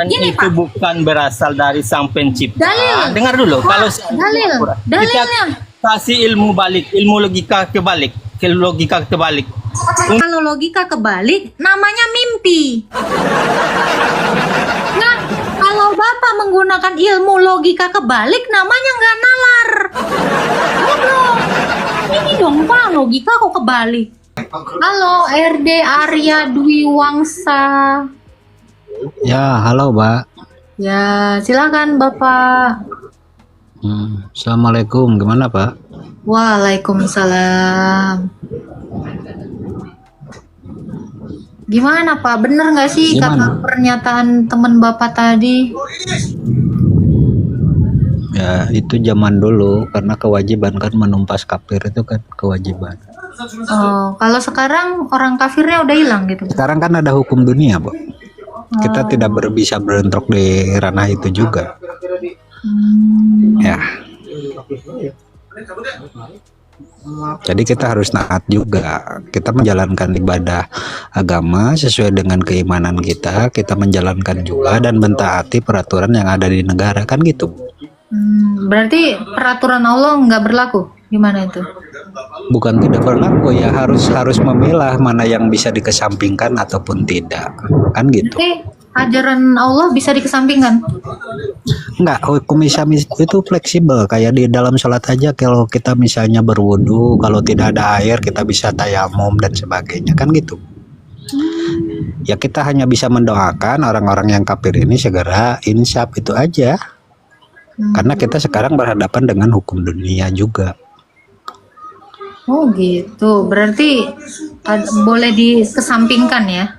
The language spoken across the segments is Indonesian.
Gini itu Pak, bukan berasal dari sang pencipta. dalil. Dengar dulu, Pak, kalau dalil. kita Dalilnya. kasih ilmu balik, ilmu logika kebalik, logika kebalik. Kalau logika kebalik, namanya mimpi. Nah, kalau Bapak menggunakan ilmu logika kebalik, namanya nggak nalar. Bodoh. Ini dong Pak, logika kok kebalik. Halo, RD Arya Dwi Wangsa. Ya, halo, Mbak. Ya, silakan Bapak. Assalamualaikum, gimana, Pak? Waalaikumsalam. Gimana Pak, bener nggak sih kata Gimana? pernyataan teman Bapak tadi? Ya, itu zaman dulu, karena kewajiban kan menumpas kafir itu kan kewajiban. Oh, kalau sekarang orang kafirnya udah hilang gitu. Sekarang kan ada hukum dunia, Bu. Kita tidak bisa berentrok di ranah itu juga. Ya. Jadi kita harus naat juga. Kita menjalankan ibadah agama sesuai dengan keimanan kita. Kita menjalankan juga dan mentaati peraturan yang ada di negara, kan gitu. Berarti peraturan Allah nggak berlaku? Gimana itu? Bukan tidak berlaku, ya harus memilah mana yang bisa dikesampingkan ataupun tidak, kan gitu. Ajaran Allah bisa dikesampingkan? Enggak, hukum Islam itu fleksibel. Kayak di dalam sholat aja, kalau kita misalnya berwudu, kalau tidak ada air kita bisa tayamum dan sebagainya, kan gitu. Ya kita hanya bisa mendoakan orang-orang yang kafir ini segera insaf, itu aja. Karena kita sekarang berhadapan dengan hukum dunia juga. Oh gitu, berarti boleh dikesampingkan ya?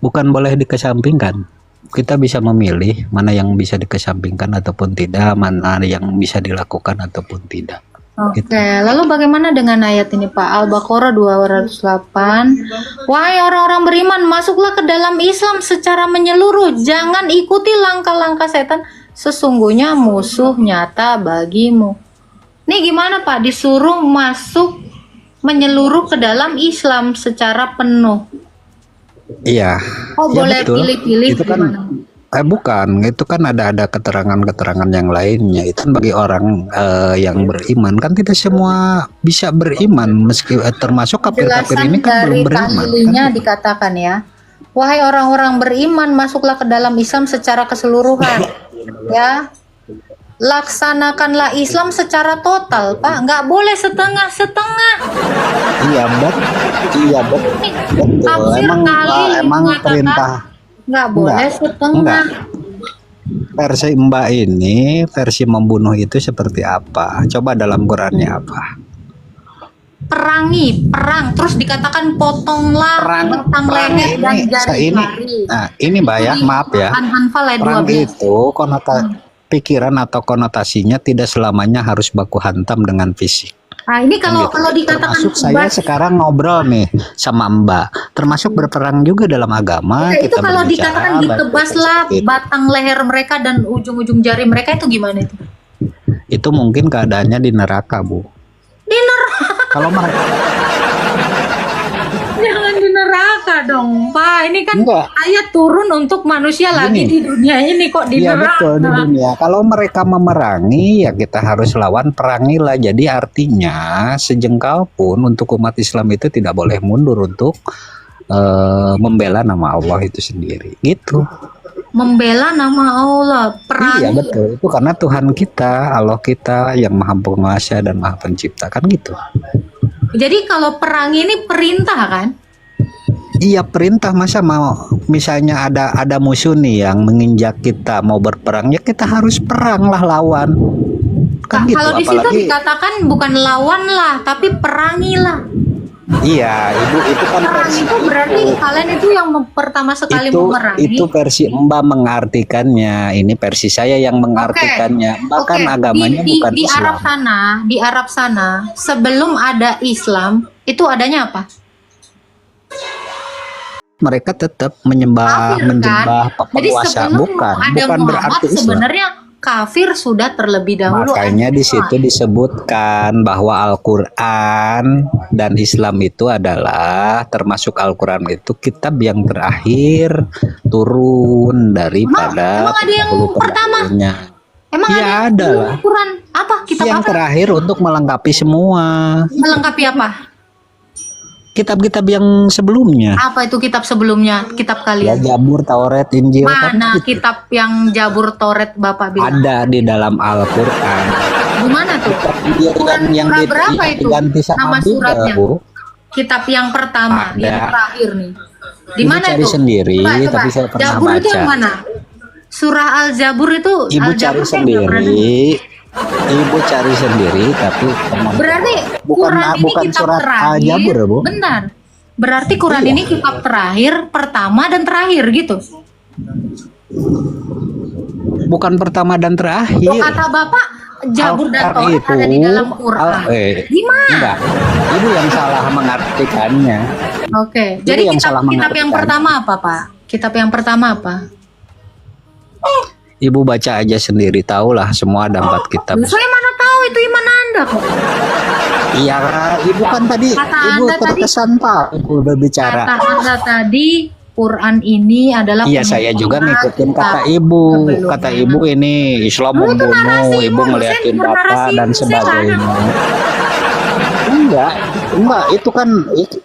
Bukan boleh dikesampingkan. Kita bisa memilih mana yang bisa dikesampingkan ataupun tidak, mana yang bisa dilakukan ataupun tidak. Oke, Gitu. lalu bagaimana dengan ayat ini Pak? Al-Baqarah 208. Wahai orang-orang beriman, masuklah ke dalam Islam secara menyeluruh. Jangan ikuti langkah-langkah setan. Sesungguhnya musuh nyata bagimu. Nih gimana Pak? Disuruh masuk menyeluruh ke dalam Islam secara penuh. Iya. Oh Ya, boleh betul. pilih-pilih Itu kan gimana? bukan, itu kan ada keterangan-keterangan yang lainnya. Itu kan bagi orang yang beriman, kan tidak semua bisa beriman, meski termasuk kafir-kafir Penjelasan ini kan belum dari beriman. tahlilnya dikatakan ya. Wahai orang-orang beriman, masuklah ke dalam Islam secara keseluruhan. Ya. Laksanakanlah Islam secara total, Pak. Nggak boleh setengah-setengah. Iya, iya betul. Tafsir Emang kali emang mengatakan perintah nggak boleh setengah. versi Mbak ini, versi membunuh itu seperti apa? Coba dalam Qurannya apa? Perang, terus dikatakan potonglah batang leher dan jari-jari. Nah, ini Mbak ya, maaf ya. An-Anfal ayat Perang 12. itu pikiran atau konotasinya tidak selamanya harus baku hantam dengan fisik. Nah, ini kalau dikatakan Termasuk saya sekarang ngobrol nih sama Mbak, termasuk berperang juga dalam agama. itu kita kalau berbicara, dikatakan ditebaslah batang leher mereka dan ujung-ujung jari mereka, itu gimana itu? itu mungkin keadaannya di neraka, Bu. Di neraka. Kalau mereka Jangan di neraka dong, Pak. Ini kan Enggak. ayat turun untuk manusia lagi di dunia ini, kok di Iya neraka. betul, di dunia. Kalau mereka memerangi, ya kita harus lawan, perangilah. Jadi artinya sejengkal pun untuk umat Islam itu tidak boleh mundur untuk membela nama Allah itu sendiri. Gitu. Membela nama Allah, perang. Iya betul. Itu karena Tuhan kita, Allah kita yang Maha Penguasa dan Maha Pencipta, kan gitu. Jadi kalau perang ini perintah kan? Iya perintah, masa mau misalnya ada musuh nih yang menginjak kita mau berperang, ya kita harus perang lah, lawan. Kan gitu. Kalau di situ Apalagi dikatakan bukan lawan lah, tapi perangilah. iya, itu kan Perang versi itu berarti kalian itu yang pertama sekali memerangi. itu versi Mbak mengartikannya. Ini versi saya yang mengartikannya. Bahkan agamanya bukan di Islam. di Arab sana sebelum ada Islam itu adanya apa? Mereka tetap menyembah Kafir, kan? Jadi penguasa, sebelum bukan ada Muhammad berarti Islam. sebenarnya kafir sudah terlebih dahulu. Makanya di situ disebutkan bahwa Al-Quran dan Islam itu adalah termasuk Al-Quran itu kitab yang terakhir turun daripada Emang ada yang pertama? pendahulunya. Emang Iya, ada ada lah. Quran apa? Kitab Yang apa? terakhir untuk melengkapi semua Melengkapi apa? kitab-kitab yang sebelumnya. Apa itu kitab sebelumnya? Kitab Ya, kalian? Jabur, Taurat, Injil kan Mana gitu. kitab yang Jabur Toret Bapak bilang? Ada di dalam Al-Quran. Di mana tuh? Iya, Quran yang surah berapa itu? diganti sama Nama Bible, suratnya? Bu. Kitab yang pertama, Ada. yang terakhir nih. Di Ibu mana cari itu? sendiri, tapi saya pernah Jabur itu baca. yang mana? Surah Al-Jabur itu Ibu Al-Jabur cari saya nggak pernah dengar. sendiri. Ibu cari sendiri, tapi pernah Berarti bukan Quran ini bukan kitab surat terakhir. Al-Jabur, Bu. Benar. Berarti Quran Iya. ini kitab terakhir, pertama dan terakhir gitu. Bukan pertama dan Loh, terakhir. kata Bapak Jabur dan Al-Quran Toret ada di dalam Quran. Gimana? Enggak. Ibu yang salah mengartikannya. Oke. Itu Jadi yang kitab salah kitab yang mengartikan. pertama apa, Pak? Kitab yang pertama apa? Ibu baca aja sendiri, tahulah semua ada 4 kitab. Loh, saya mana tahu itu iman Anda kok. Iya, ibu kan tadi Kata ibu Anda tadi- terkesan Pak, ibu berbicara. Kata Anda tadi Quran ini adalah Iya, saya juga ngikutin kata ibu. Kata ibu ini Islam Lu itu membunuh, narasi ibu ibu, ngeliatin saya bapak bernarasi dan ibu, saya sebagainya. Enggak,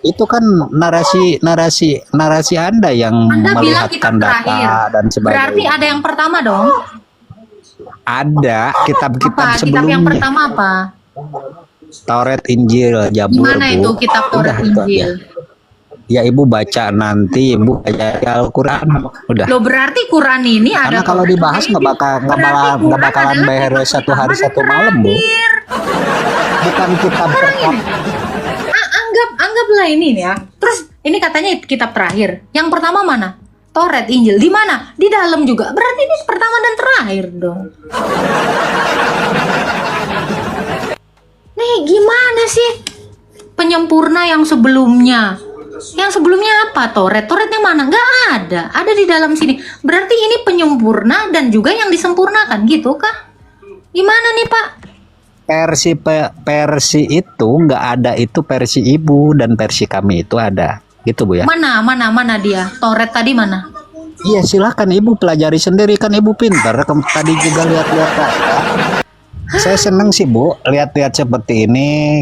itu kan narasi Anda yang Anda bilang kitab melihatkan terakhir. data dan sebagainya. Berarti ada yang pertama dong. Ada kitab-kitab Apa? Kitab sebelumnya. yang pertama apa? Taurat, Injil, Di Jabur, mana Bu. itu kitab Taurat Udah, itu Injil? aja. Ya ibu baca nanti, ibu baca Al-Quran. Udah. Loh, berarti Quran ini Karena ada kalau dibahas nggak bakalan bayar satu hari satu malam, Bu. Bukan kitab pertama. Anggaplah ini nih ya. Terus ini katanya kitab terakhir. Yang pertama mana? Taurat, Injil. Di mana? Di dalam juga. Berarti ini pertama dan terakhir dong. Nih, gimana sih penyempurna yang sebelumnya? Yang sebelumnya apa? Taurat yang mana? Nggak ada. Ada di dalam sini. Berarti ini penyempurna dan juga yang disempurnakan, gitu kah? Gimana nih, Pak? Versi itu nggak ada, itu versi ibu dan versi kami itu ada, gitu Bu ya. Mana dia? Taurat tadi mana? Iya, silakan ibu pelajari sendiri, kan ibu pintar. Tadi juga lihat-lihat data. Saya seneng sih Bu lihat-lihat seperti ini,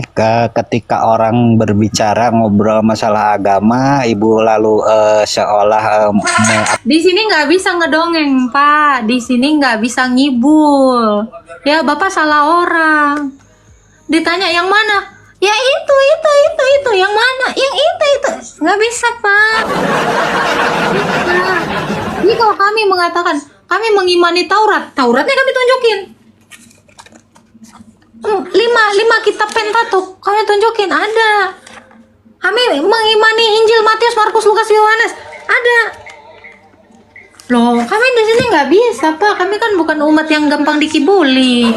ketika orang berbicara ngobrol masalah agama, ibu lalu seolah Di sini nggak bisa ngedongeng, Pak. Di sini nggak bisa ngibul. Ya, Bapak salah orang. Ditanya yang mana? Ya itu. Yang mana? Yang itu. Nggak bisa, Pak. Nah, ini kalau kami mengatakan, kami mengimani Tauratnya kami tunjukin. 5 kitab Pentatuk kami tunjukin ada. Kami mengimani Injil, Matius, Markus, Lukas, Yohanes ada. Loh, kami di sini nggak bisa, Pak. Kami kan bukan umat yang gampang dikibuli.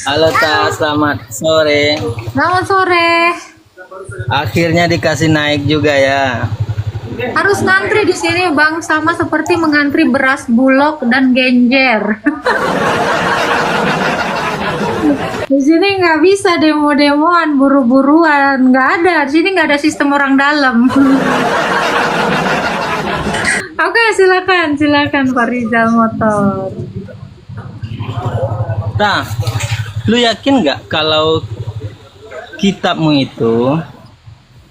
Halo Ta, selamat sore. Selamat sore. Akhirnya dikasih naik juga ya. Harus ngantri di sini, Bang, sama seperti mengantri beras bulog dan genjer. Di sini nggak bisa demo-demoan, buru-buruan, nggak ada. Di sini nggak ada sistem orang dalam. Oke, silakan Pak Rizal Motor. Nah, lu yakin nggak kalau kitabmu itu,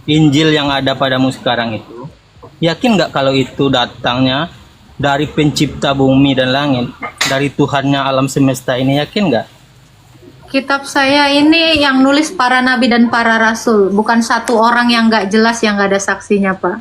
Injil yang ada padamu sekarang itu, yakin nggak kalau itu datangnya dari pencipta bumi dan langit, dari Tuhannya alam semesta ini, yakin nggak? Kitab saya ini yang nulis para nabi dan para rasul, bukan satu orang yang nggak jelas yang nggak ada saksinya, Pak.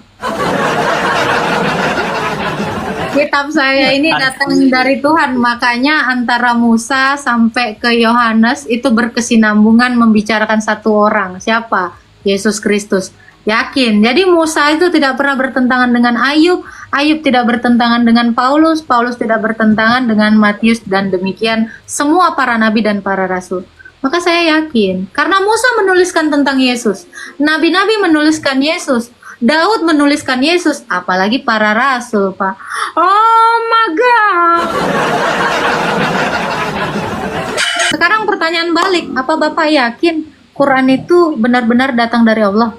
Kitab saya ini datang dari Tuhan, makanya antara Musa sampai ke Yohanes itu berkesinambungan membicarakan satu orang. Siapa? Yesus Kristus. Yakin. Jadi Musa itu tidak pernah bertentangan dengan Ayub, Ayub tidak bertentangan dengan Paulus, Paulus tidak bertentangan dengan Matius, dan demikian semua para nabi dan para rasul. Maka saya yakin, karena Musa menuliskan tentang Yesus, nabi-nabi menuliskan Yesus, Daud menuliskan Yesus, apalagi para rasul, Pak. Oh my God. Sekarang pertanyaan balik, apa Bapak yakin Quran itu benar-benar datang dari Allah?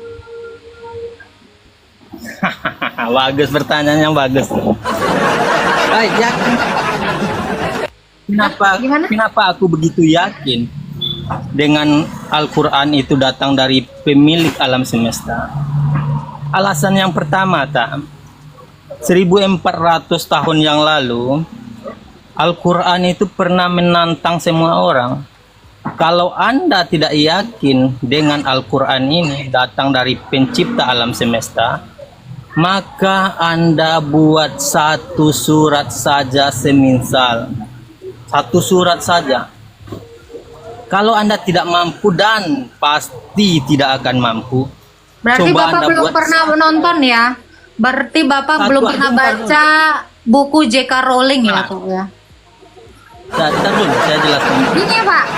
Bagus, pertanyaan yang bagus. Baik, yakin. Gimana? Kenapa aku begitu yakin dengan Al-Quran itu datang dari pemilik alam semesta? Alasan yang pertama, 1400 tahun yang lalu Al-Quran itu pernah menantang semua orang. Kalau Anda tidak yakin dengan Al-Quran ini datang dari pencipta alam semesta, maka Anda buat satu surat saja semisal. Satu surat saja. Kalau Anda tidak mampu, dan pasti tidak akan mampu. Berarti Coba Bapak Anda belum buat pernah menonton ya? Berarti Bapak Satu belum aja pernah baru. baca buku J.K. Rowling ya, Nah. Pak ya? Bentar dulu, saya jelaskan.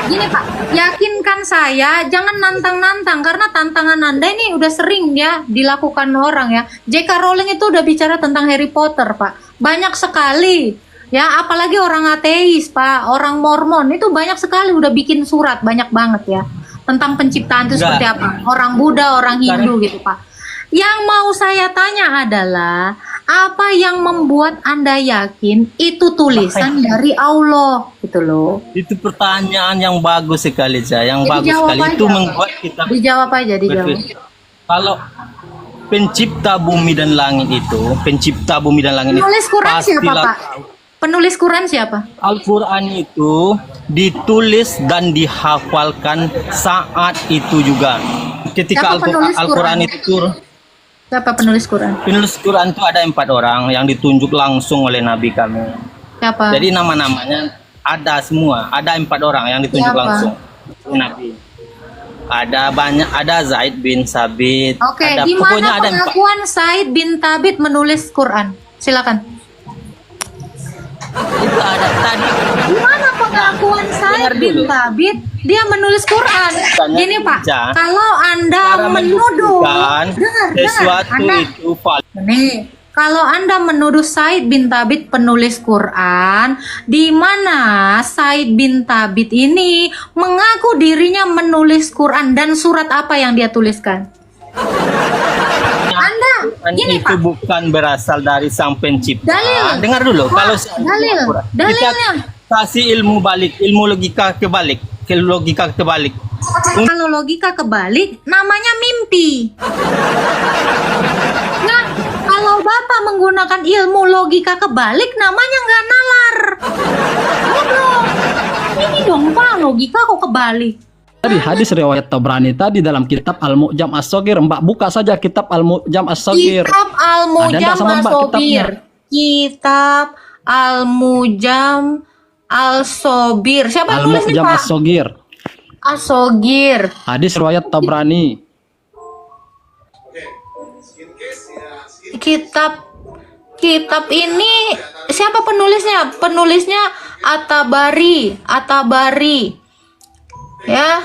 Gini Pak, yakinkan saya, jangan nantang-nantang karena tantangan Anda ini udah sering ya dilakukan orang ya. J.K. Rowling itu udah bicara tentang Harry Potter, Pak. Banyak sekali. Ya, apalagi orang ateis, Pak, orang Mormon itu banyak sekali udah bikin surat, banyak banget ya. Tentang penciptaan itu Enggak. seperti apa. Orang Buddha, orang Hindu gitu, Pak. Yang mau saya tanya adalah apa yang membuat Anda yakin itu tulisan dari Allah gitu loh. Itu pertanyaan yang bagus sekali, Cah. Yang Jadi bagus jawab sekali. aja. Itu membuat kita Dijawab aja, dijawab. berpikir. Kalau pencipta bumi dan langit itu, pencipta bumi dan langit Penulis itu Quran siapa, pastilah Pak? Penulis Quran siapa? Al-Quran itu ditulis dan dihafalkan saat itu juga. Ketika Siapa penulis Al-Quran Quran? itu turun, Siapa penulis Quran? penulis Quran itu ada 4 orang yang ditunjuk langsung oleh Nabi kami. Siapa? Jadi nama-namanya ada semua, ada 4 orang yang ditunjuk Siapa? langsung oleh Nabi. Ada banyak, ada Zaid bin Sabit. Oke, ada, di pokoknya mana ada 4. pengakuan Said bin Tabit menulis Quran? Silakan. Itu ada tadi. Di mana pengakuan Said dengar bin dulu. Tabit dia menulis Quran? Tanya Gini Pak, aja. kalau Anda Cara menuduh, membuktikan dengar, sesuatu Anda, itu valid. nih, kalau Anda menuduh Said bin Tabit penulis Quran, di mana Said bin Tabit ini mengaku dirinya menulis Quran dan surat apa yang dia tuliskan? Anda, Quran gini itu Pak, bukan berasal dari sang pencipta. Dalil. Dengar dulu, Pak, kalau dalil. Dalilnya. kita kasih ilmu balik, ilmu logika kebalik, logika kebalik. Kalau logika kebalik, namanya mimpi. Nah, kalau Bapak menggunakan ilmu logika kebalik, namanya nggak nalar. Goblok. Ini dong Pak, logika kok kebalik. Tadi hadis riwayat Tabrani tadi dalam kitab Al-Mu'jam As-Saghir. Mbak buka saja kitab Al-Mu'jam As-Saghir. Kitab Ada nggak Al-Mujam sama Mbak Al-Sobir. kitabnya? Kitab Al-Mujam Al-Sobir. Siapa yang nulis nih Al-Mu'jam Pak? As-Saghir. As-Sogir. Hadis riwayat Tabrani. Kitab ini siapa penulisnya? Penulisnya At-Tabari. Ya.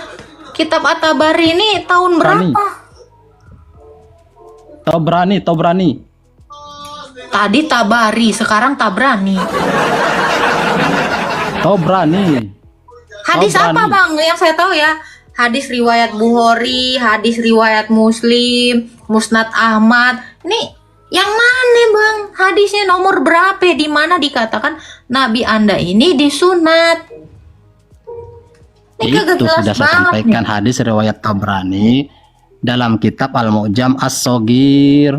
Kitab At-Tabari ini tahun Tabrani. berapa? Tabrani. Tadi Tabari, sekarang Tabrani. Hadis Tabrani. apa Bang? Yang saya tahu ya, hadis riwayat Bukhari, hadis riwayat Muslim, Musnad Ahmad. Ini yang mana Bang? Hadisnya nomor berapa? Di mana dikatakan Nabi Anda ini disunat? Ini kagak Itu jelas sudah saya banget sampaikan nih. hadis riwayat Tabrani dalam kitab Al-Mu'jam As-Saghir.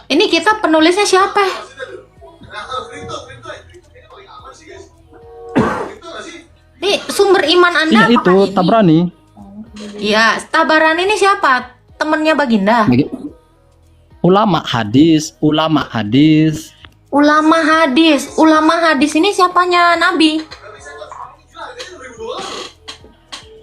Ini kitab penulisnya siapa? Nih sumber iman Anda Iya apakah itu ini? Tabrani. Iya, Tabarani ini siapa? Temennya Baginda. Ulama hadis. Ulama hadis ini siapanya Nabi?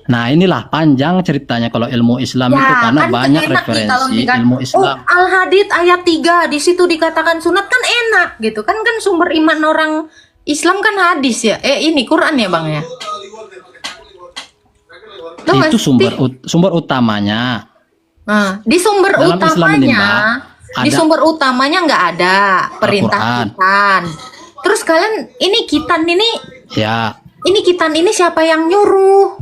Nah inilah panjang ceritanya kalau ilmu Islam itu karena kan banyak enak nih kalau referensi dikatakan, ilmu Islam. Oh, Al-Hadid ayat 3 di situ dikatakan sunat kan enak gitu kan sumber iman orang Islam kan hadis ya. Ini Quran ya Bang ya. Tuh, Itu pasti- sumber utamanya. Nah, di sumber Dalam Islam ini, utamanya, Mbak, di ada sumber utamanya nggak ada perintah Al-Quran. khitan. Terus kalian ini khitan Ya, ini siapa yang nyuruh?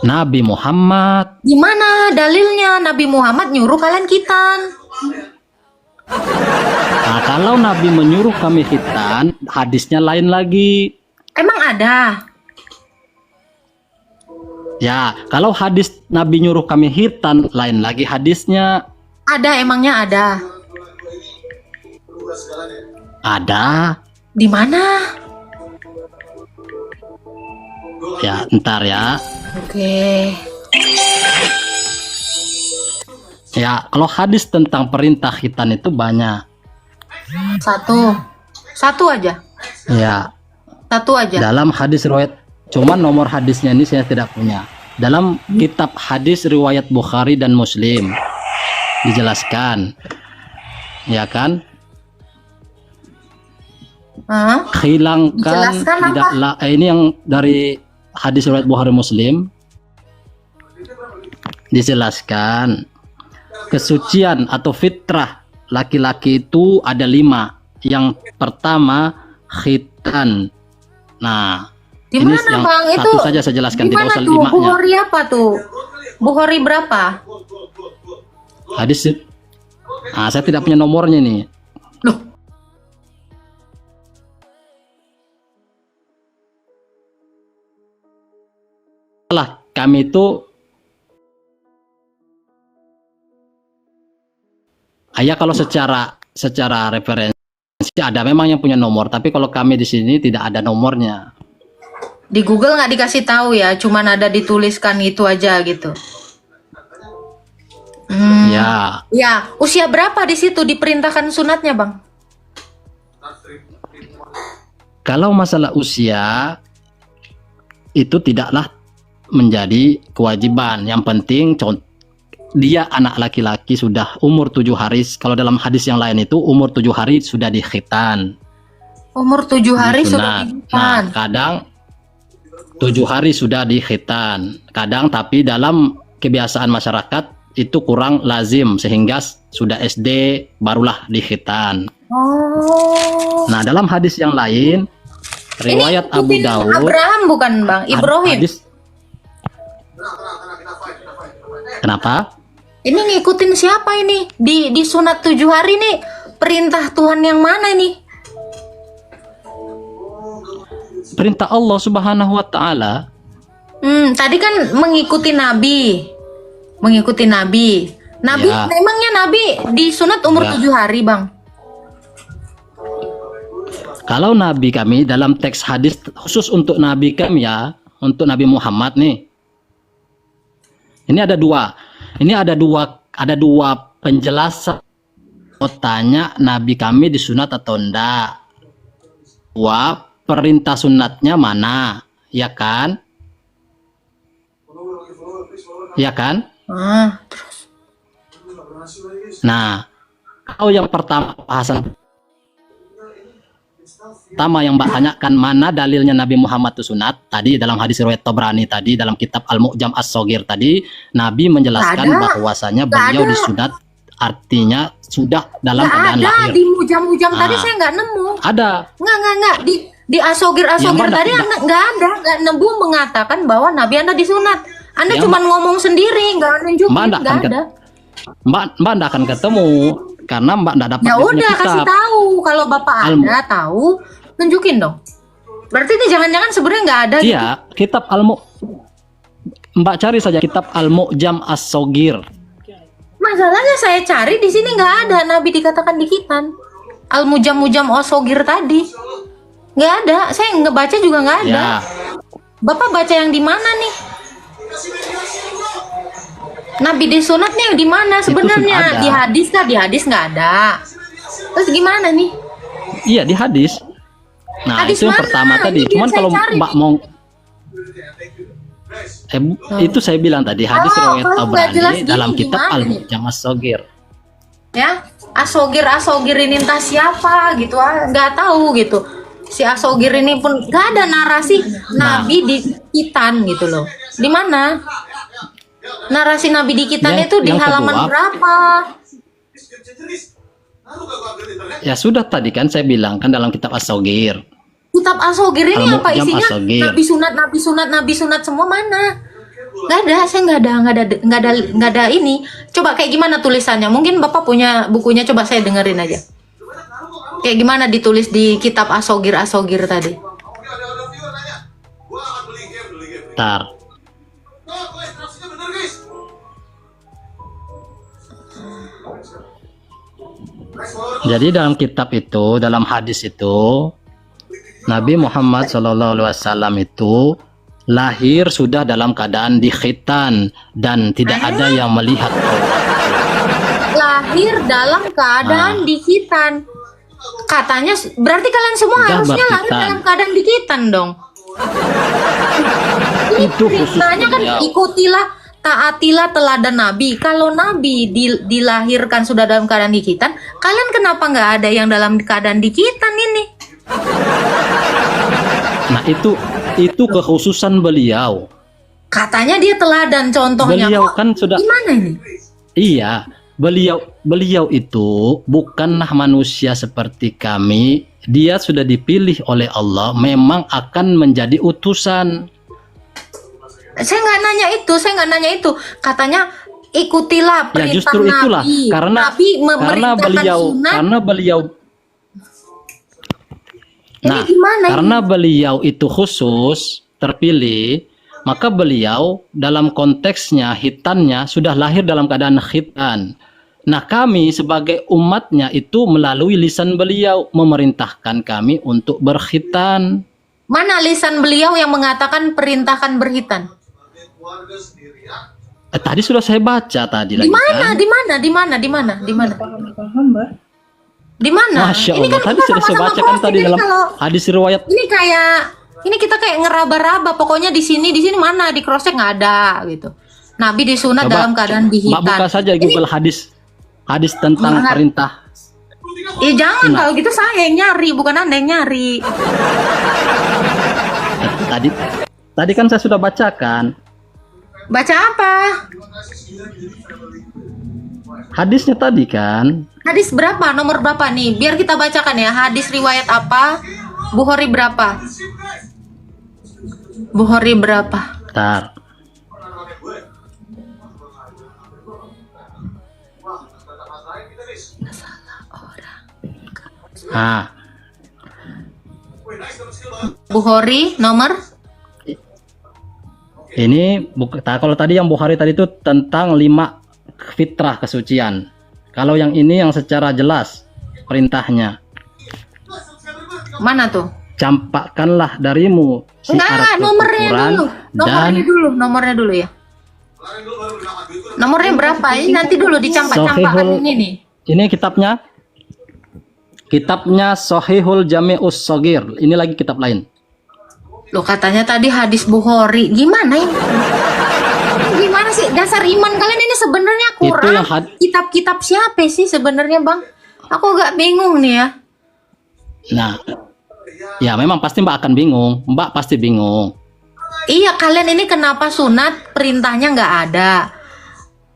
Nabi Muhammad. Gimana dalilnya Nabi Muhammad nyuruh kalian khitan? Nah, kalau Nabi menyuruh kami khitan, hadisnya lain lagi. Emang ada? Ya, kalau hadis Nabi nyuruh kami khitan, lain lagi hadisnya. Ada, emangnya ada. Ada. Di mana? Ya, ntar ya. Oke. Ya, kalau hadis tentang perintah khitan itu banyak. Satu aja. Ya, Satu aja. dalam hadis riwayat, cuman nomor hadisnya ini saya tidak punya. Dalam kitab hadis riwayat Bukhari dan Muslim dijelaskan, ya kan? Hah? Hilangkan Dijelaskan apa? tidaklah ini yang dari hadis riwayat Bukhari Muslim dijelaskan kesucian atau fitrah laki-laki itu ada 5. Yang pertama khitan. Nah, Di ini mana yang Bang? satu saja saya jelaskan, Di tidak mana usah tuh? 5-nya. Bukhari apa tuh? Bukhari berapa? Hadis, nah, saya tidak punya nomornya nih. Loh, Lah, kami itu ya kalau secara referensi ada memang yang punya nomor, tapi kalau kami di sini tidak ada nomornya. di Google nggak dikasih tahu ya, cuman ada dituliskan itu aja gitu. Ya, Ya, usia berapa di situ diperintahkan sunatnya, Bang? kalau masalah usia itu tidaklah menjadi kewajiban. Yang penting dia anak laki-laki sudah umur 7 hari. Kalau dalam hadis yang lain itu umur 7 hari sudah dikhitan. Umur 7 hari sudah Disunat. Nah, dikhitan. kadang 7 hari sudah dikhitan. Kadang tapi dalam kebiasaan masyarakat itu kurang lazim sehingga sudah SD barulah dikhitan. Oh. Nah, dalam hadis yang lain riwayat Abu Ikutin Dawud Abraham bukan, Bang? Ibrahim. hadis. Kenapa? Ini ngikutin siapa ini? Di sunat 7 hari nih, perintah Tuhan yang mana ini? Perintah Allah Subhanahu wa taala. Tadi kan mengikuti Nabi. Mengikuti Nabi. Nabi, Ya. memangnya Nabi disunat umur Ya. 7 hari, Bang? Kalau Nabi kami dalam teks hadis khusus untuk Nabi kami ya, untuk Nabi Muhammad nih. Ini ada dua penjelasan. Mau tanya Nabi kami disunat atau enggak? Wah, perintah sunatnya mana? Ya kan? Ya kan? Ah, Nah, kalau yang pertama bahasan pertama yang Mbak tanyakan mana dalilnya Nabi Muhammad itu sunat, tadi dalam hadis riwayat Tabrani tadi dalam kitab Al-Mu'jam As-Saghir tadi Nabi menjelaskan Nggak ada. bahwasanya Nggak beliau ada. disunat artinya sudah dalam nggak keadaan ada lahir. di mujam-mujam tadi, Ah. saya nggak nemu. Ada. Nggak. Di asogir Yang mana tadi tidak? nggak ada, nggak nemu mengatakan bahwa Nabi Anda disunat. Anda Yang cuma ngomong sendiri, nggak nunjukin, Mbak nggak nggak akan ada. Mbak nggak akan ketemu karena Mbak nggak dapat Ya di punya udah, kasih kitab. tahu kalau Bapak Al- Anda tahu, tunjukin dong. Berarti ini jangan-jangan sebenarnya nggak ada. Iya, kitab Mbak cari saja kitab Al-Mu'jam As-Saghir. Masalahnya saya cari di sini nggak ada Nabi dikatakan dikitan. Al-Mujam-Mujam Osogir tadi nggak ada. Saya ngebaca juga nggak ada. Ya. Bapak baca yang di mana nih? Nabi disunat nih di mana Itu sebenarnya? sudah ada. Di hadis kah? Di hadis nggak ada. Terus gimana nih? Iya di hadis. Nah Hadis itu yang mana? pertama tadi. Ini biar Cuman saya kalau cari Mbak nih. mau itu saya bilang tadi hadis Oh, riwayat kalau nggak jelas Tabrani gini dalam kitab gimana nih? Al-Mu'jam As-Saghir. Ya, Asogir ini entah siapa gitu, nggak tahu gitu. Si Asogir ini pun nggak ada narasi Nah. Nabi dikitan gitu loh. Di mana? Narasi Nabi di kita Yang- itu di yang halaman kedua- berapa? Ya sudah tadi kan saya bilang kan dalam kitab As-Saghir. Kitab As-Saghir ini apa Al-Mu'jam isinya? As-Saghir. Nabi sunat semua mana? Nggak ada, saya nggak ada ini. Coba kayak gimana tulisannya? Mungkin Bapak punya bukunya, coba saya dengerin aja. Kayak gimana ditulis di kitab As-Saghir tadi? Tar. Jadi dalam kitab itu, dalam hadis itu, Nabi Muhammad SAW itu lahir sudah dalam keadaan dikhitan dan tidak ada yang melihat. Lahir dalam keadaan dikitan. Katanya berarti kalian semua Udah harusnya lahir berkhitan. dalam keadaan dikitan dong. Itu khusus Perintahnya kan beliau. ikutilah, taatilah teladan Nabi. Kalau Nabi dilahirkan sudah dalam keadaan dikitan, kalian kenapa nggak ada yang dalam keadaan dikitan ini? Nah itu kekhususan beliau. Katanya dia teladan, contohnya. Beliau Kok kan sudah gimana ini? Iya, beliau itu bukanlah manusia seperti kami. Dia sudah dipilih oleh Allah, memang akan menjadi utusan. Saya nggak nanya itu. Katanya ikutilah Ya perintah justru itulah Nabi. karena Nabi memerintahkan beliau sunat. Nah, gimana ini? karena beliau itu khusus terpilih, maka beliau dalam konteksnya hitannya sudah lahir dalam keadaan khitan. Nah, kami sebagai umatnya itu melalui lisan beliau memerintahkan kami untuk berkhitan. Mana lisan beliau yang mengatakan perintahkan berhitan? Tadi sudah saya baca tadi Di lagi mana? kan? Di mana? Masya Ini Allah, kan tadi kita sudah saya sama-sama bacakan posting. tadi Ini dalam kalau hadis riwayat. ini kita kayak ngeraba-raba. Pokoknya di sini mana di cross-check nggak ada gitu. Nabi disunat Coba, dalam keadaan Mbak dihitan. buka saja Google hadis tentang Lihat. perintah. Jangan kalau gitu saya yang nyari, bukan Anda yang nyari. Tadi kan saya sudah bacakan. Baca apa? Hadisnya tadi kan. Hadis berapa? Nomor berapa nih? Biar kita bacakan ya. Hadis riwayat apa? Bukhari berapa? Bukhari berapa? Bentar. Nah, Bukhari nomor ini kalau tadi yang Bukhari tadi itu tentang 5 fitrah kesucian. Kalau yang ini yang secara jelas perintahnya. mana tuh? Campakkanlah darimu Enggak, nomornya dulu ya. Nomornya berapa? Ini nanti dulu dicampak-campakan Sahihul- ini nih. Ini kitabnya Sahihul Jami'us Shaghir. Ini lagi kitab lain. Loh katanya tadi hadis Bukhari. Gimana ini? Gimana sih dasar iman kalian ini sebenarnya Itu kurang? yang Kitab-kitab siapa sih sebenarnya, Bang? Aku agak bingung nih ya. Nah, ya memang pasti Mbak akan bingung. Mbak pasti bingung. Iya, kalian ini kenapa sunat perintahnya nggak ada?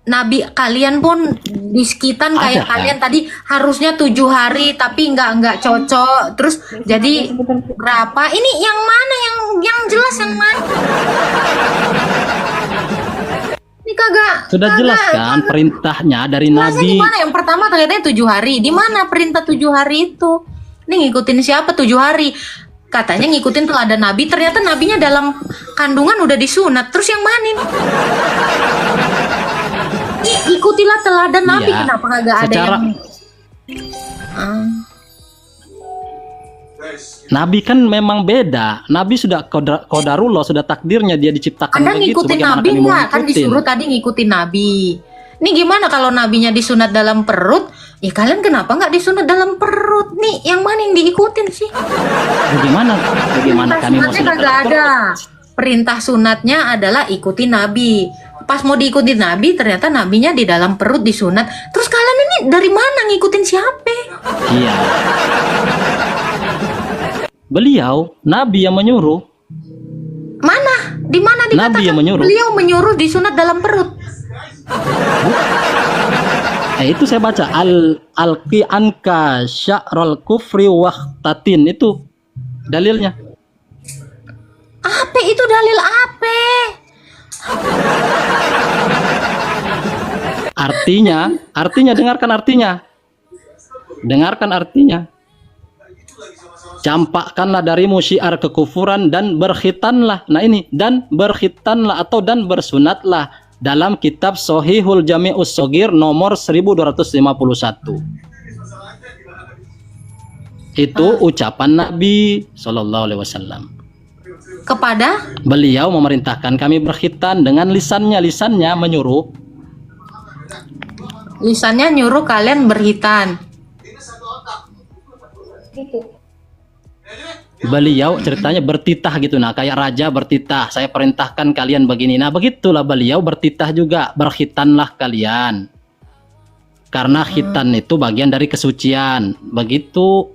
Nabi kalian pun diskitan kayak Ada, kan? kalian tadi harusnya 7 hari tapi nggak cocok. Terus jadi berapa? Ini yang mana yang jelas yang mana? Ini kagak. Sudah kagak- jelas kan kagak- perintahnya dari Jelasnya Nabi. gimana? Yang pertama ternyata 7 hari. Di mana perintah 7 hari itu? Ini ngikutin siapa 7 hari? Katanya ngikutin teladan Nabi. Ternyata Nabinya dalam kandungan udah disunat. Terus yang mana ini? Ikutilah teladan Nabi. Iya, Kenapa kagak ada secara- yang? Ah. Nabi kan memang beda. Nabi sudah qadarullah, sudah takdirnya dia diciptakan Anda begitu. ngikutin Bagaimana Nabi kami mau nggak? Kan ngikutin? disuruh tadi ngikutin Nabi. Ini gimana kalau Nabinya disunat dalam perut? Ya kalian kenapa nggak disunat dalam perut? Nih, yang mana yang diikutin sih? Bagaimana Perintah kami mau sunatnya sunat kagak dalam ada. perut? Perintah sunatnya adalah ikuti Nabi. Pas mau diikuti Nabi, ternyata Nabinya di dalam perut disunat. Terus kalian ini dari mana ngikutin siapa? Iya. Beliau Nabi yang menyuruh. Mana? Di mana dikatakan Nabi yang menyuruh. beliau menyuruh disunat dalam perut? Itu saya baca alqi anka sya'ral kufri wahtatin, itu dalilnya. Apa itu dalil apa? Artinya dengarkan artinya. Dengarkan artinya. Campakkanlah darimu syiar kekufuran dan berkhitanlah. Nah ini, dan berkhitanlah atau dan bersunatlah dalam kitab Shahihul Jami'us Shagir nomor 1251. Itu ucapan Nabi Shallallahu Alaihi Wasallam. Kepada Beliau memerintahkan kami berkhitan dengan lisannya menyuruh. lisannya nyuruh kalian berhitan. Beliau ceritanya bertitah gitu, nah kayak raja bertitah, saya perintahkan kalian begini. Nah begitulah beliau bertitah juga, berkhitanlah kalian, karena khitan itu bagian dari kesucian. Begitu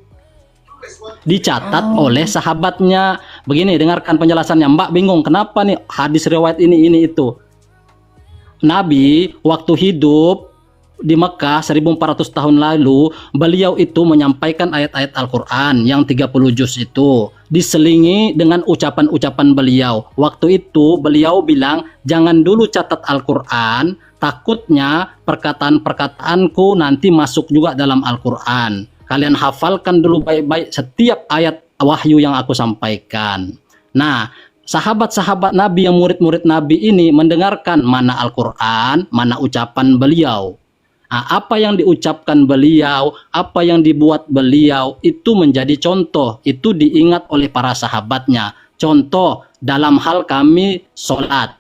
dicatat oleh sahabatnya. Begini, dengarkan penjelasannya. Mbak bingung kenapa nih hadis riwayat ini itu. Nabi waktu hidup di Mekah 1400 tahun lalu, beliau itu menyampaikan ayat-ayat Al-Quran yang 30 juz itu, diselingi dengan ucapan-ucapan beliau. Waktu itu beliau bilang, jangan dulu catat Al-Quran, takutnya perkataan-perkataanku nanti masuk juga dalam Al-Quran. Kalian hafalkan dulu baik-baik setiap ayat wahyu yang aku sampaikan. Nah, sahabat-sahabat Nabi yang murid-murid Nabi ini mendengarkan mana Al-Quran, mana ucapan beliau. Nah, apa yang diucapkan beliau, apa yang dibuat beliau, itu menjadi contoh, itu diingat oleh para sahabatnya. Contoh dalam hal kami sholat.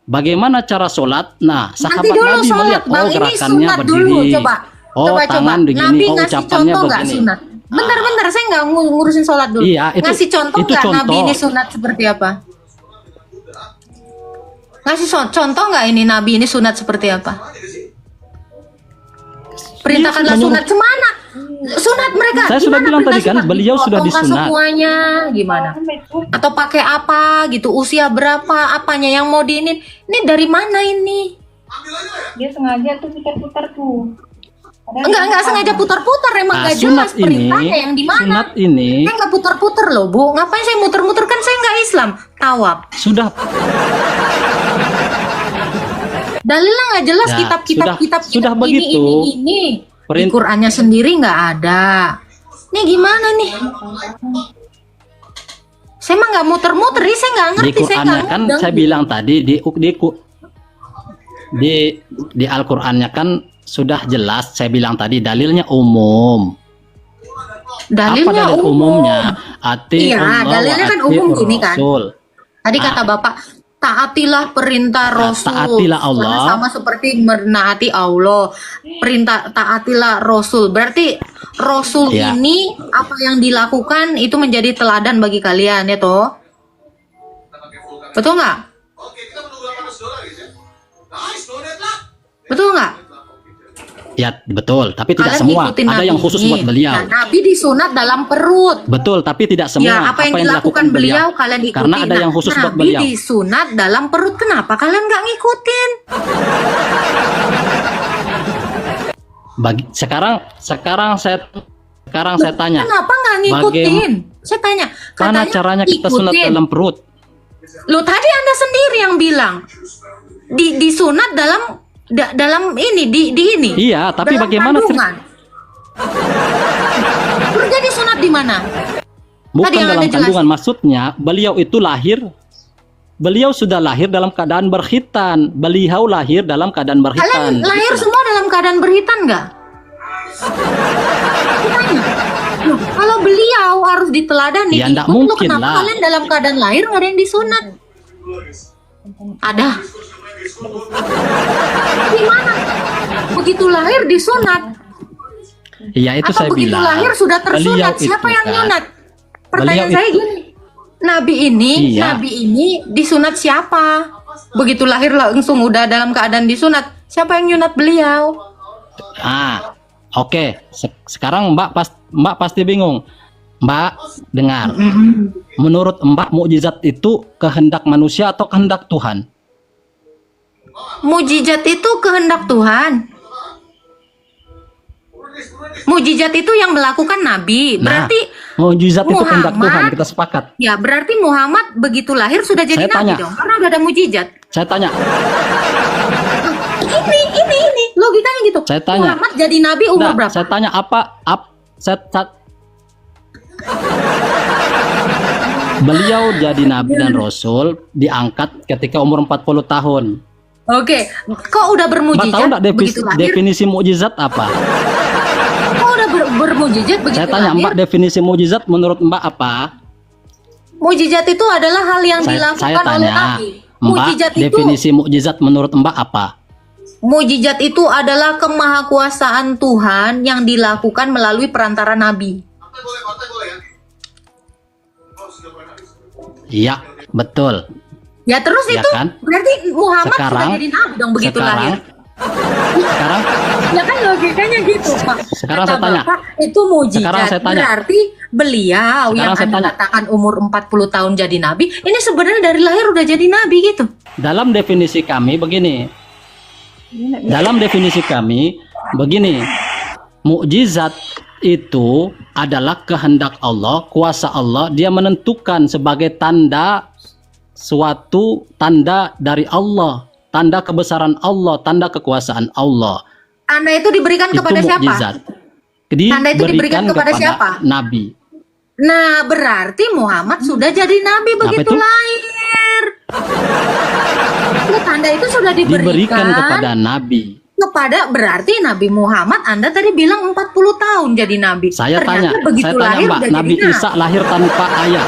Bagaimana cara sholat? Nah, sahabat Nanti dulu Nabi sholat, melihat, Bang, oh ini gerakannya sunat berdiri. dulu, coba. Oh, Coba. tangan begini, Nabi oh ngasih ucapannya contoh nggak begini. sunat? Bentar, saya nggak ngurusin sholat dulu. Iya, ngasih contoh itu nggak Nabi contoh. ini sunat seperti apa? Ngasih contoh nggak ini Nabi ini sunat seperti apa? Perintahkanlah Menyuruh. sunat kemana? Sunat mereka. Saya sudah gimana bilang tadi perintah kan, sunat? beliau sudah Dipotongkah disunat. semuanya gimana? Atau pakai apa gitu? Usia berapa? Apanya yang mau diinin? Ini dari mana ini? Dia sengaja tuh putar-putar tuh. Enggak sengaja putar-putar, emang Nah, nggak sunat jelas perintahnya yang di mana. sunat ini Saya nggak putar-putar loh, Bu. Ngapain saya muter-muter, kan saya nggak Islam. Tawaf. sudah Dalilnya nggak jelas, Ya, kitab sudah begitu. ini. Di Perint- Qur'annya sendiri nggak ada. Nih gimana nih? Saya mah nggak muter-muter, ini saya nggak di ngerti, saya Qur'annya nggak kan ngundang. saya bilang tadi di Al-Qur'annya kan sudah jelas, saya bilang tadi dalilnya umum. Dalilnya Apa dalil umum. umumnya? Ati Iya, Allah dalilnya wa kan ati umum gini kan. Rasul. Tadi kata Bapak, taatilah perintah Rasul. taatilah Allah. Sama seperti menaati Allah. Perintah taatilah Rasul. Berarti Rasul Ya. ini apa yang dilakukan itu menjadi teladan bagi kalian ya toh? Betul nggak? Betul nggak? Ya, betul, tapi tidak Kalian semua. ngikutin Ada Nabi yang khusus ini. buat beliau. Nah, Nabi disunat dalam perut. Betul, tapi tidak semua. Ya, apa yang dilakukan beliau kalian ikuti. Karena ada yang khusus buat Nabi beliau. disunat dalam perut. Kenapa kalian nggak ngikutin? Sekarang saya tanya. Kenapa nggak ngikutin? Saya tanya. Mana Katanya caranya kita sunat ikutin. dalam perut? Loh, tadi Anda sendiri yang bilang disunat dalam ini di ini. Iya, tapi dalam bagaimana kandungan. Terus jadi sunat di mana? Bukan Tadi yang dalam Anda jelasin. kandungan, maksudnya beliau itu lahir. Beliau sudah lahir dalam keadaan berkhitan. Beliau lahir dalam keadaan berkhitan. Kalian lahir Gitu. semua dalam keadaan berhitan nggak? Tanya. Loh, kalau beliau harus diteladani, Ya, nggak diikut, loh, mungkin kenapa lah. kalian dalam keadaan lahir nggak ada yang disunat? Ada. Gimana? Begitu lahir disunat? Iya, itu Atau saya begitu bilang. lahir sudah Beliau tersunat? itu Siapa yang kan, nyunat? Pertanyaan beliau saya itu- gini. Nabi ini disunat siapa? Begitu lahir langsung udah dalam keadaan disunat. Siapa yang nyunat beliau? Oke. Sekarang Mbak pasti bingung. Mbak, dengar. Menurut Mbak, mukjizat itu kehendak manusia atau kehendak Tuhan? Mujizat itu kehendak Tuhan. Mujizat itu yang melakukan Nabi. Nah, Berarti mukjizat itu kehendak Muhammad- Tuhan, kita sepakat. ya berarti Muhammad begitu lahir sudah jadi Saya Nabi tanya. dong. Karena udah ada mujizat. Saya tanya, Ini logikanya gitu. Saya tanya. Muhammad jadi Nabi umur Nah, berapa? saya tanya beliau jadi Nabi dan Rasul diangkat ketika umur 40 tahun. Oke, kok udah Mbak bermujizat tahu nggak begitu lahir? definisi mukjizat apa? Kok udah bermujizat begitu Saya tanya lahir? Mbak, definisi mukjizat menurut Mbak apa? Mujizat itu adalah hal yang Saya dilakukan oleh tanya Nabi. Mbak, Mujizat itu definisi mukjizat menurut Mbak apa? Mujizat itu adalah kemahakuasaan Tuhan yang dilakukan melalui perantara Nabi. Iya, betul. Ya terus Ya itu kan? berarti Muhammad Sekarang- sudah jadi Nabi dong begitu lahir. Sekarang Ya kan logikanya gitu Pak. Sekarang Kata saya tanya. Bapak, itu mujizat. Sekarang saya tanya. Berarti beliau Sekarang yang saya Anda tanya. katakan umur 40 tahun jadi Nabi, ini sebenarnya dari lahir udah jadi Nabi gitu. dalam definisi kami begini. Dalam definisi kami begini. Mukjizat itu adalah kehendak Allah, kuasa Allah, dia menentukan sebagai tanda suatu tanda dari Allah, tanda kebesaran Allah, tanda kekuasaan Allah. Tanda itu diberikan Itu kepada siapa? mukjizat. Tanda itu diberikan kepada siapa? Nabi. Nah, berarti Muhammad sudah jadi Nabi begitu itu? lahir. Itu tanda itu sudah Diberikan kepada Nabi. kepada berarti Nabi Muhammad Anda tadi bilang 40 tahun jadi Nabi. Saya Ternyata tanya begitu lahir Mbak, udah Nabi jadi Isa lahir tanpa ayah.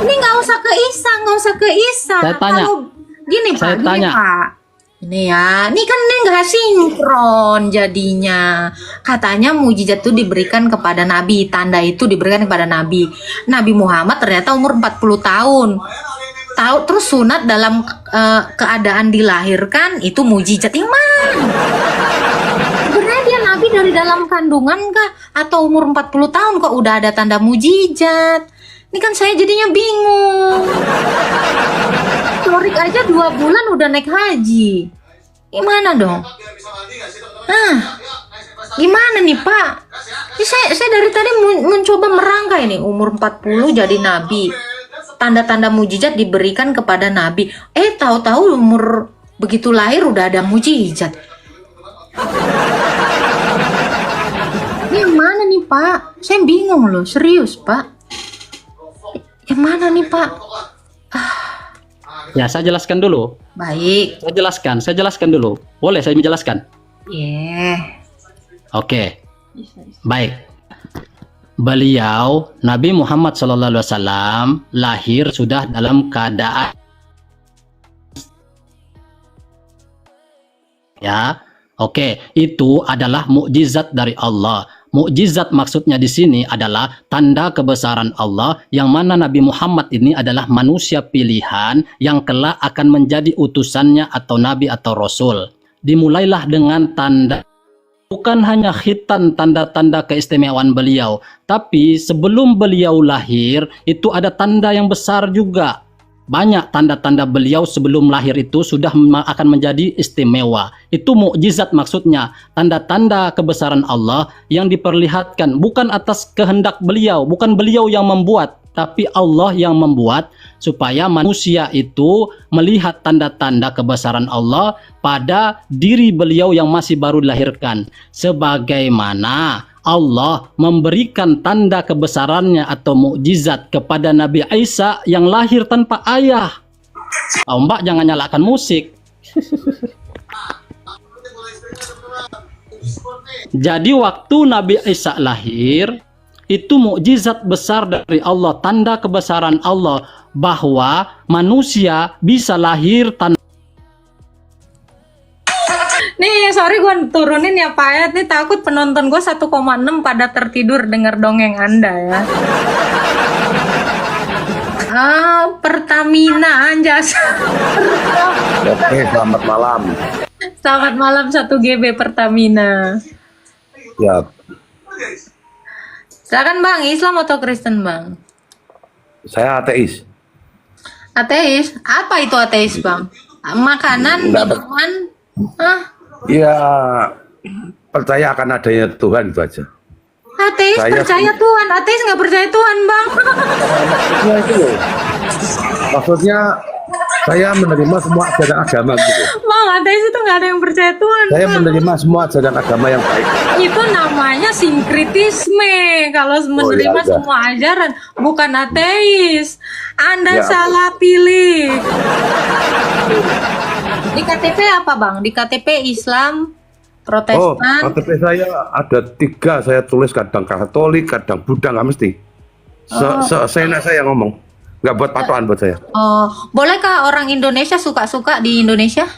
Ini nggak usah ke Isa. Saya tanya. Kalau gini Saya Pak, tanya. Ini ya, ini kan ini nggak sinkron jadinya. Katanya mujizat itu diberikan kepada Nabi, tanda itu diberikan kepada Nabi. Nabi Muhammad ternyata umur 40 tahun. Tahu terus sunat dalam keadaan dilahirkan itu mujizat yang mana? Sebenarnya dia Nabi dari dalam kandungan kah? Atau umur 40 tahun kok udah ada tanda mujizat? Ini kan saya jadinya bingung. Torik aja 2 bulan udah naik haji. Gimana dong? Gimana nih Pak? Ini saya dari tadi mencoba merangkai ini umur 40 jadi Nabi. Tanda-tanda mujizat diberikan kepada Nabi. Tahu-tahu umur begitu lahir udah ada mujizat. Yang mana nih Pak? Saya bingung loh, serius Pak. Yang mana nih Pak? Ya, saya jelaskan dulu. Baik. Saya jelaskan dulu. Boleh saya menjelaskan? Oke. Baik. Beliau Nabi Muhammad SAW lahir sudah dalam keadaan ya. Oke, itu adalah mukjizat dari Allah. Mukjizat maksudnya di sini adalah tanda kebesaran Allah yang mana Nabi Muhammad ini adalah manusia pilihan yang kelak akan menjadi utusannya atau nabi atau rasul. Dimulailah dengan tanda, bukan hanya khitan tanda-tanda keistimewaan beliau, tapi sebelum beliau lahir itu ada tanda yang besar juga. Banyak tanda-tanda beliau sebelum lahir itu sudah akan menjadi istimewa. Itu mukjizat maksudnya, tanda-tanda kebesaran Allah yang diperlihatkan bukan atas kehendak beliau, bukan beliau yang membuat, tapi Allah yang membuat supaya manusia itu melihat tanda-tanda kebesaran Allah pada diri beliau yang masih baru dilahirkan. Sebagaimana Allah memberikan tanda kebesarannya atau mukjizat kepada Nabi Isa yang lahir tanpa ayah. Mbak jangan nyalakan musik. Jadi waktu Nabi Isa lahir, itu mukjizat besar dari Allah, tanda kebesaran Allah bahwa manusia bisa lahir tanpa. Nih, sorry gue turunin ya Pak ya. Nih takut penonton gue 1,6 pada tertidur denger dongeng Anda ya. Pertamina anjas. Oke, selamat malam. Selamat malam 1 GB Pertamina. Siap. Silakan bang, Islam atau Kristen bang? Saya ateis. Ateis? Apa itu ateis bang? Makanan, Nggak minuman? Hah? Ya, percaya akan adanya Tuhan itu aja. Ateis Saya percaya Tuhan, ateis nggak percaya Tuhan bang. Maksudnya itu loh. Maksudnya saya menerima semua ajaran agama gitu. Bang, ateis itu nggak ada yang percaya Tuhan. Saya Bang. menerima semua ajaran agama yang baik. Itu namanya sinkritisme. Kalau menerima ya udah. semua ajaran, bukan ateis. Anda Ya. salah pilih. Di KTP apa bang? Di KTP Islam, Oh, Protestan. KTP saya ada 3, saya tulis kadang Katolik, kadang Buddha, nggak mesti. Seenak saya ngomong, nggak buat patokan buat saya. Oh, bolehkah orang Indonesia suka-suka di Indonesia?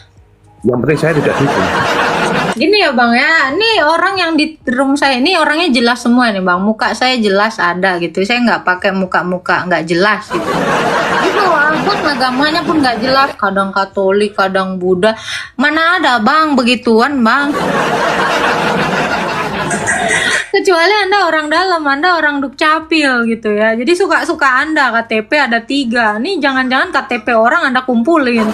Yang penting saya tidak dukung. Gini ya bang ya, ini orang yang di room saya ini orangnya jelas semua nih bang, muka saya jelas ada gitu, saya nggak pakai muka-muka nggak jelas gitu. Itu abang agamanya pun nggak jelas, kadang Katolik, kadang Buddha, mana ada bang begituan bang. Kecuali Anda orang dalam, Anda orang dukcapil gitu ya. Jadi suka-suka Anda KTP ada 3. Nih jangan-jangan KTP orang Anda kumpulin.